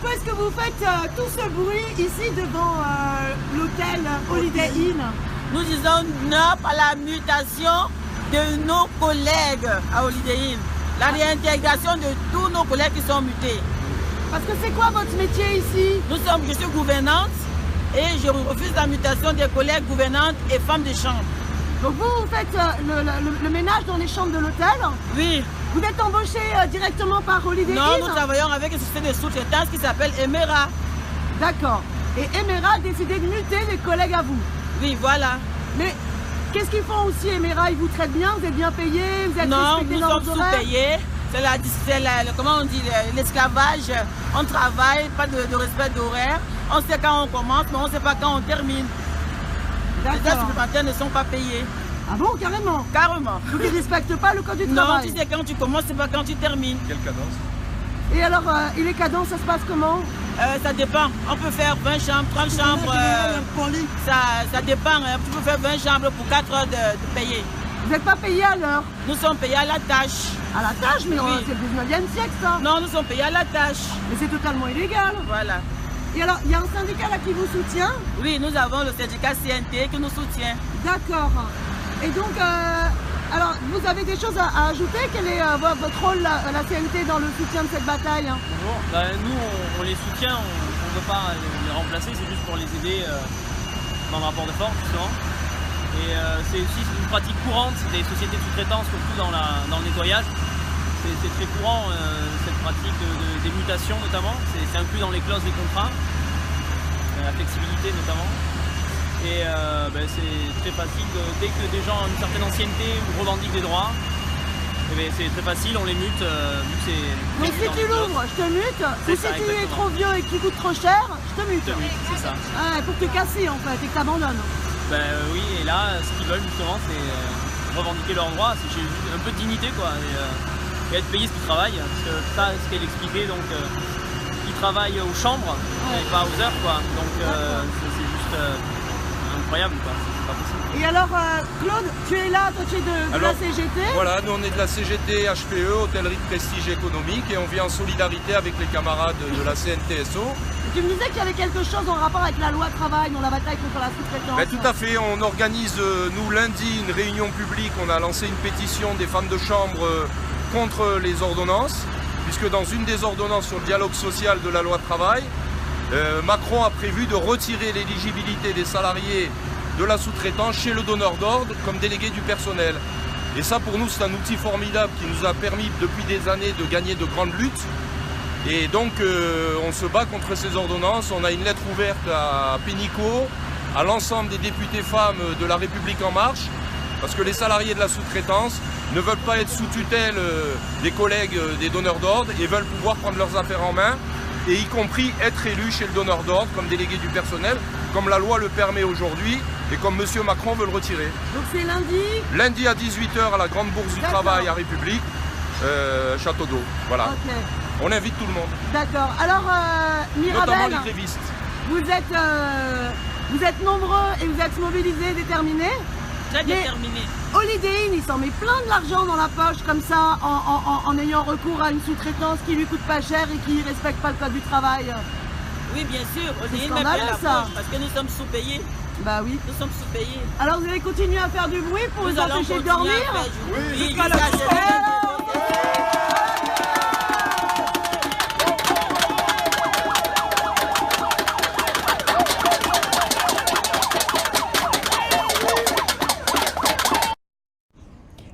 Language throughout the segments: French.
pourquoi est-ce que vous faites tout ce bruit ici devant l'hôtel Holiday Inn? Nous disons non à la mutation de nos collègues à Holiday Inn. La réintégration de tous nos collègues qui sont mutés. Parce que c'est quoi votre métier ici? Je suis gouvernante et je refuse la mutation des collègues gouvernantes et femmes de chambre. Donc vous faites le ménage dans les chambres de l'hôtel? Oui. Vous êtes embauché directement par Holiday Inn? Non, nous travaillons avec une société de sous-traitance qui s'appelle Emera. D'accord. Et Emera a décidé de muter les collègues à vous? Oui, voilà. Mais qu'est-ce qu'ils font aussi, Emera? Ils vous traitent bien? Vous êtes bien payé? Vous êtes respecté dans vos horaires? Non, nous sommes sous-payés. C'est comment on dit, l'esclavage. On travaille, pas de respect d'horaire. On sait quand on commence, mais on ne sait pas quand on termine. Les heures supplémentaires ne sont pas payées. Ah bon, carrément? Carrément. Donc ils ne respectent pas le code du travail? Non, tu sais quand tu commences, c'est pas quand tu termines. Quelle cadence? Et alors, et les cadences, ça se passe comment? Ça dépend. On peut faire 20 chambres, 30 chambres. Ça dépend. Hein. Tu peux faire 20 chambres pour 4 heures de payer. Vous n'êtes pas payé à l'heure? Nous sommes payés à la tâche. À la tâche? Mais oui. c'est le 19e siècle, ça. Non, nous sommes payés à la tâche. Mais c'est totalement illégal. Voilà. Et alors, il y a un syndicat là qui vous soutient? Oui, nous avons le syndicat CNT qui nous soutient. D'accord. Et donc, alors, vous avez des choses à ajouter? Quel est votre rôle, la CNT, dans le soutien de cette bataille? Bonjour. Nous, on les soutient, on ne veut pas les remplacer, c'est juste pour les aider dans le rapport de force, justement. Et c'est aussi une pratique courante des sociétés de sous-traitance, surtout dans le nettoyage. C'est très courant, cette pratique des mutations notamment. C'est inclus dans les clauses des contrats, la flexibilité notamment. Et c'est très facile, dès que des gens ont une certaine ancienneté ou revendiquent des droits, c'est très facile, on les mute. Donc si tu l'ouvres, je te mute. Ou si tu es trop vieux et que tu coûtes trop cher, je te mute. C'est ça. Ah, pour te casser en fait et que tu abandonnes. Oui, et là, ce qu'ils veulent justement, c'est revendiquer leurs droits, c'est un peu de dignité quoi. Et être payé ce qu'ils travaillent, parce que ça, ce qu'elle expliquait, donc ils travaillent aux chambres et pas aux heures quoi. Donc c'est juste incroyable quoi, c'est pas possible. Et alors Claude, tu es là, toi tu es de la CGT? Voilà, nous on est de la CGT HPE, Hôtellerie de Prestige Économique, et on vient en solidarité avec les camarades de la CNTSO. Tu me disais qu'il y avait quelque chose en rapport avec la loi travail dans la bataille contre la sous-traitance. Tout à fait, on organise nous lundi une réunion publique, on a lancé une pétition des femmes de chambre contre les ordonnances, puisque dans une des ordonnances sur le dialogue social de la loi travail, Macron a prévu de retirer l'éligibilité des salariés de la sous-traitance chez le donneur d'ordre comme délégué du personnel. Et ça pour nous c'est un outil formidable qui nous a permis depuis des années de gagner de grandes luttes. Et donc on se bat contre ces ordonnances, on a une lettre ouverte à Pénicaud, à l'ensemble des députés femmes de la République En Marche, parce que les salariés de la sous-traitance ne veulent pas être sous tutelle des collègues des donneurs d'ordre et veulent pouvoir prendre leurs affaires en main, et y compris être élus chez le donneur d'ordre comme délégué du personnel, comme la loi le permet aujourd'hui et comme M. Macron veut le retirer. Donc c'est lundi? Lundi à 18 h à la Grande Bourse du Travail à République, Château d'Eau. Voilà. Okay. On invite tout le monde. D'accord. Alors Mirabel, notamment les grévistes. Vous êtes nombreux et vous êtes mobilisés, déterminés. Très déterminés. Holiday Inn, il s'en met plein de l'argent dans la poche comme ça en ayant recours à une sous-traitance qui lui coûte pas cher et qui ne respecte pas le code du travail. Oui, bien sûr. Holiday Inn met plein la poche parce que nous sommes sous-payés. Bah oui. Nous sommes sous-payés. Alors vous allez continuer à faire du bruit pour vous empêcher de dormir? Oui, jusqu'à la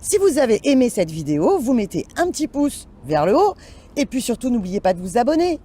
Si vous avez aimé cette vidéo, vous mettez un petit pouce vers le haut et puis surtout n'oubliez pas de vous abonner.